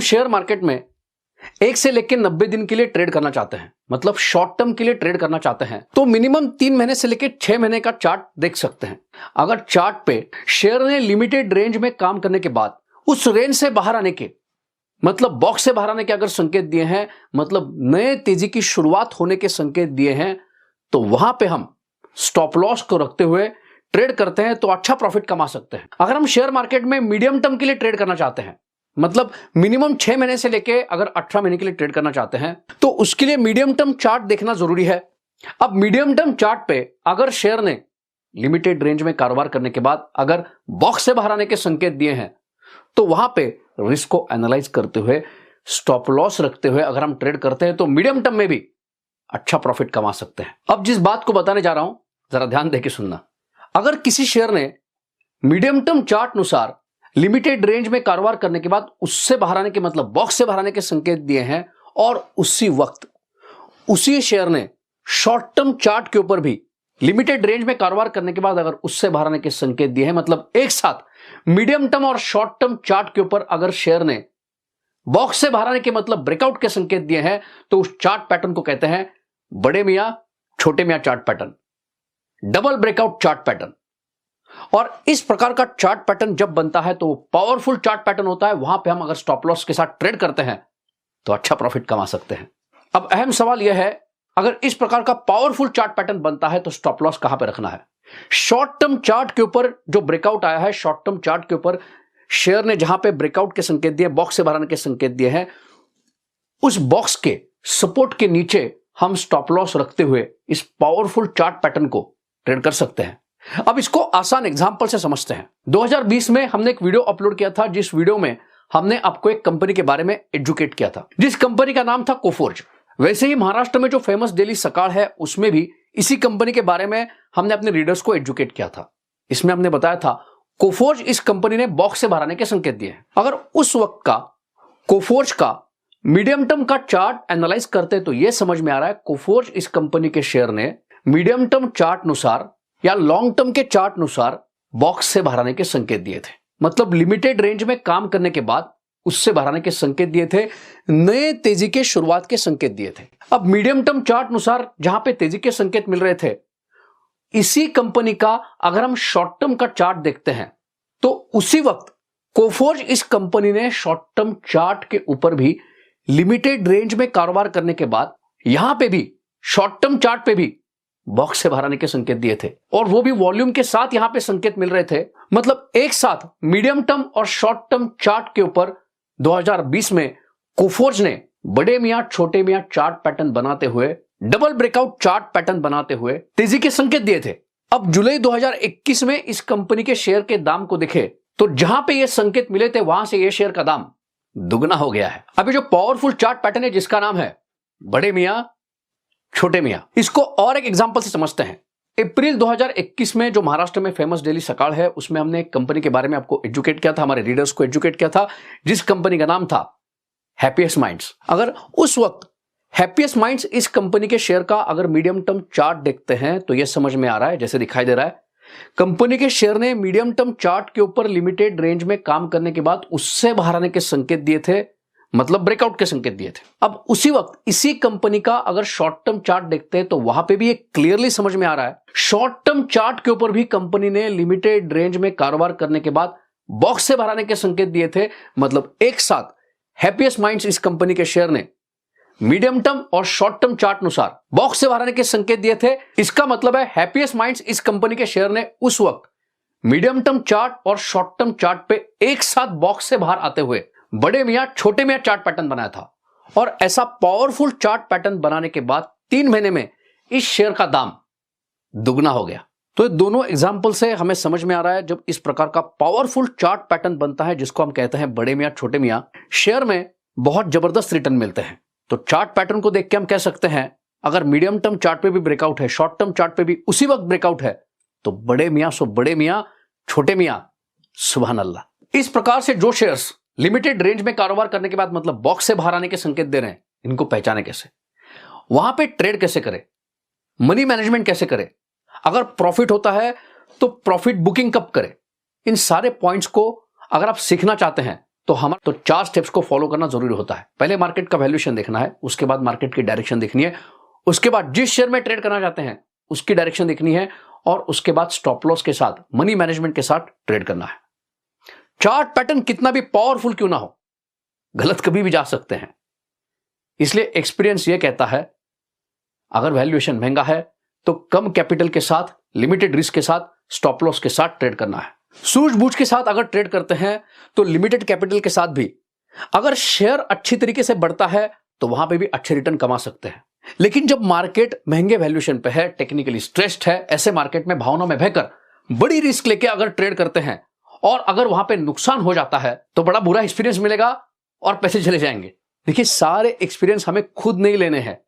हम share market में 1 से लेकर 90 दिन के लिए ट्रेड करना चाहते हैं, मतलब शॉर्ट टर्म के लिए ट्रेड करना चाहते हैं, तो मिनिमम 3 महीने से लेकर 6 महीने का चार्ट देख सकते हैं। अगर चार्ट पे शेयर ने लिमिटेड रेंज में काम करने के बाद उस रेंज से बाहर आने के, मतलब बॉक्स से बाहर आने के अगर संकेत दिए हैं, मतलब नए तेजी की शुरुआत होने के संकेत दिए हैं, तो वहां पे हम स्टॉप लॉस को रखते हुए ट्रेड करते हैं तो अच्छा प्रॉफिट कमा सकते हैं। अगर हम शेयर मार्केट में मीडियम टर्म के लिए ट्रेड करना चाहते हैं, मतलब मिनिमम 6 महीने से लेके अगर 18 महीने के लिए ट्रेड करना चाहते हैं, तो उसके लिए मीडियम टर्म चार्ट देखना जरूरी है। अब मीडियम टर्म चार्ट पे अगर शेयर ने लिमिटेड रेंज में कारोबार करने के बाद अगर बॉक्स से बाहर आने के संकेत दिए हैं, तो वहां पे रिस्क को एनालाइज करते हुए स्टॉप लॉस रखते हुए अगर हम ट्रेड करते हैं तो मीडियम टर्म में भी अच्छा प्रॉफिट कमा सकते हैं। अब जिस बात को बताने जा रहा हूं जरा ध्यान देके सुनना। अगर किसी शेयर ने मीडियम टर्म चार्ट अनुसार लिमिटेड रेंज में कारोबार करने के बाद उससे बाहर आने के, मतलब बॉक्स से बाहर आने के संकेत दिए हैं, और उसी वक्त उसी शेयर ने शॉर्ट टर्म चार्ट के ऊपर भी लिमिटेड रेंज में कारोबार करने के बाद अगर उससे बाहर आने के संकेत दिए हैं, मतलब एक साथ मीडियम टर्म और शॉर्ट टर्म चार्ट के ऊपर अगर शेयर ने बॉक्स से बाहर आने के, मतलब ब्रेकआउट के संकेत दिए हैं, तो उस चार्ट पैटर्न को कहते हैं बड़े मियां छोटे मियां chart pattern, double breakout chart pattern. और इस प्रकार का चार्ट पैटर्न जब बनता है तो वो पावरफुल चार्ट पैटर्न होता है। वहां पे हम अगर स्टॉप लॉस के साथ ट्रेड करते हैं तो अच्छा प्रॉफिट कमा सकते हैं। अब अहम सवाल यह है, अगर इस प्रकार का पावरफुल चार्ट पैटर्न बनता है तो स्टॉप लॉस कहां पे रखना है? शॉर्ट टर्म चार्ट के ऊपर जो ब्रेकआउट आया है, शॉर्ट टर्म चार्ट के ऊपर शेयर ने जहां पे ब्रेकआउट के संकेत दिए, बॉक्स से बाहर आने के संकेत दिए हैं, उस बॉक्स के सपोर्ट के नीचे हम स्टॉप लॉस रखते हुए इस पावरफुल चार्ट पैटर्न को ट्रेड कर सकते हैं। अब इसको आसान एग्जांपल से समझते हैं। 2020 में हमने एक वीडियो अपलोड किया था, जिस वीडियो में हमने आपको एक कंपनी के बारे में एजुकेट किया था, जिस कंपनी का नाम था कोफोर्ज। वैसे ही महाराष्ट्र में जो फेमस डेली सकाळ है, उसमें भी इसी कंपनी के बारे में हमने अपने रीडर्स को एजुकेट किया था। इसमें हमने बताया था कोफोर्ज, इस कंपनी ने बॉक्स से बाहर आने के संकेत दिए हैं। अगर उस वक्त का कोफोर्ज का मीडियम टर्म का चार्ट एनालाइज करते तो यह समझ में आ रहा है कोफोर्ज इस कंपनी के शेयर ने मीडियम टर्म चार्ट अनुसार या लॉन्ग टर्म के चार्ट अनुसार बॉक्स से बाहर आने के संकेत दिए थे, मतलब लिमिटेड रेंज में काम करने के बाद उससे बाहर आने के संकेत दिए थे, नए तेजी के शुरुआत के संकेत दिए थे। अब मीडियम टर्म चार्ट अनुसार जहां पे तेजी के संकेत मिल रहे थे, इसी कंपनी का अगर हम शॉर्ट टर्म का चार्ट देखते हैं तो उसी वक्त कोफोर्ज इस कंपनी ने शॉर्ट टर्म चार्ट के ऊपर भी लिमिटेड रेंज में कारोबार करने के बाद यहां पे भी शॉर्ट टर्म चार्ट पे भी बॉक्स से बाहर आने के संकेत दिए थे, और वो भी वॉल्यूम के साथ यहां पे संकेत मिल रहे थे। मतलब एक साथ मीडियम टर्म और शॉर्ट टर्म चार्ट के ऊपर 2020 में कोफोर्ज ने बड़े मियां छोटे मियां चार्ट पैटर्न बनाते हुए, डबल ब्रेकआउट चार्ट पैटर्न बनाते हुए तेजी के संकेत दिए थे। अब जुलाई 2021 में इस कंपनी के शेयर के दाम को देखे तो जहां पे ये संकेत मिले थे वहां से ये शेयर का दाम दुगना हो गया है। अभी जो पावरफुल चार्ट पैटर्न है जिसका नाम है बड़े मियां छोटे मियां, इसको और एक एग्जांपल से समझते हैं। अप्रैल 2021 में जो महाराष्ट्र में फेमस डेली सकाळ है, उसमें हमने एक कंपनी के बारे में आपको एजुकेट किया था, हमारे रीडर्स को एजुकेट किया था, जिस कंपनी का नाम था हैप्पीएस्ट माइंड्स। अगर उस वक्त हैप्पीएस्ट माइंड्स इस कंपनी के शेयर का अगर मीडियम टर्म चार्ट देखते हैं तो यह समझ में आ रहा है, जैसे दिखाई दे रहा है, कंपनी के शेयर ने मीडियम टर्म चार्ट के ऊपर लिमिटेड रेंज में काम करने के बाद उससे बाहर आने के संकेत दिए थे, मतलब ब्रेकआउट के संकेत दिए थे। अब उसी वक्त इसी कंपनी का अगर शॉर्ट टर्म चार्ट देखते हैं तो वहां पे भी ये क्लियरली समझ में आ रहा है, शॉर्ट टर्म चार्ट के ऊपर भी कंपनी ने लिमिटेड रेंज में कारोबार करने के बाद बॉक्स से बाहर आने के संकेत दिए थे। मतलब एक साथ हैप्पीएस्ट माइंड्स इस कंपनी के शेयर ने मीडियम टर्म और शॉर्ट टर्म चार्ट अनुसार बॉक्स से बाहर आने के संकेत दिए थे। इसका मतलब है हैप्पीएस्ट माइंड्स इस कंपनी के शेयर ने उस वक्त मीडियम टर्म चार्ट और शॉर्ट टर्म चार्ट पे एक साथ बॉक्स से बाहर आते हुए बड़े मियां छोटे मियां चार्ट पैटर्न बनाया था, और ऐसा पावरफुल चार्ट पैटर्न बनाने के बाद 3 महीने में इस शेयर का दाम दुगना हो गया। तो दोनों एग्जांपल से हमें समझ में आ रहा है, जब इस प्रकार का पावरफुल चार्ट पैटर्न बनता है जिसको हम कहते हैं बड़े मियां छोटे मियां, शेयर में बहुत जबरदस्त रिटर्न मिलते हैं। तो चार्ट पैटर्न को देख के हम कह सकते हैं, अगर मीडियम टर्म चार्ट पे भी ब्रेकआउट है, शॉर्ट टर्म चार्ट पे भी उसी वक्त ब्रेकआउट है, तो बड़े मियां सो बड़े मियां, छोटे मियां सुभान अल्लाह। इस प्रकार से जो शेयर्स लिमिटेड रेंज में कारोबार करने के बाद मतलब बॉक्स से बाहर आने के संकेत दे रहे हैं, इनको पहचाने कैसे, वहां पे ट्रेड कैसे करें, मनी मैनेजमेंट कैसे करें, अगर प्रॉफिट होता है तो प्रॉफिट बुकिंग कब करें, इन सारे पॉइंट्स को अगर आप सीखना चाहते हैं तो हमारा तो 4 स्टेप्स को फॉलो करना जरूरी होता है। पहले मार्केट का वैल्यूएशन देखना है, उसके बाद मार्केट की डायरेक्शन देखनी है, उसके बाद जिस शेयर में ट्रेड करना चाहते हैं उसकी डायरेक्शन देखनी है, और उसके बाद स्टॉप लॉस के साथ, मनी मैनेजमेंट के साथ ट्रेड करना है। चार्ट पैटर्न कितना भी पावरफुल क्यों ना हो, गलत कभी भी जा सकते हैं। इसलिए एक्सपीरियंस यह कहता है अगर वैल्यूएशन महंगा है तो कम कैपिटल के साथ, लिमिटेड रिस्क के साथ, स्टॉप लॉस के साथ ट्रेड करना है। सूझबूझ के साथ अगर ट्रेड करते हैं तो लिमिटेड कैपिटल के साथ भी अगर शेयर अच्छी तरीके से बढ़ता है तो वहां पे भी अच्छे रिटर्न कमा सकते हैं। लेकिन जब मार्केट महंगे वैल्यूएशन पे है, टेक्निकली स्ट्रेस्ड है, ऐसे मार्केट में भावना में बहकर बड़ी रिस्क लेके अगर ट्रेड करते हैं और अगर वहां पे नुकसान हो जाता है तो बड़ा बुरा एक्सपीरियंस मिलेगा और पैसे चले जाएंगे। देखिए, सारे एक्सपीरियंस हमें खुद नहीं लेने हैं,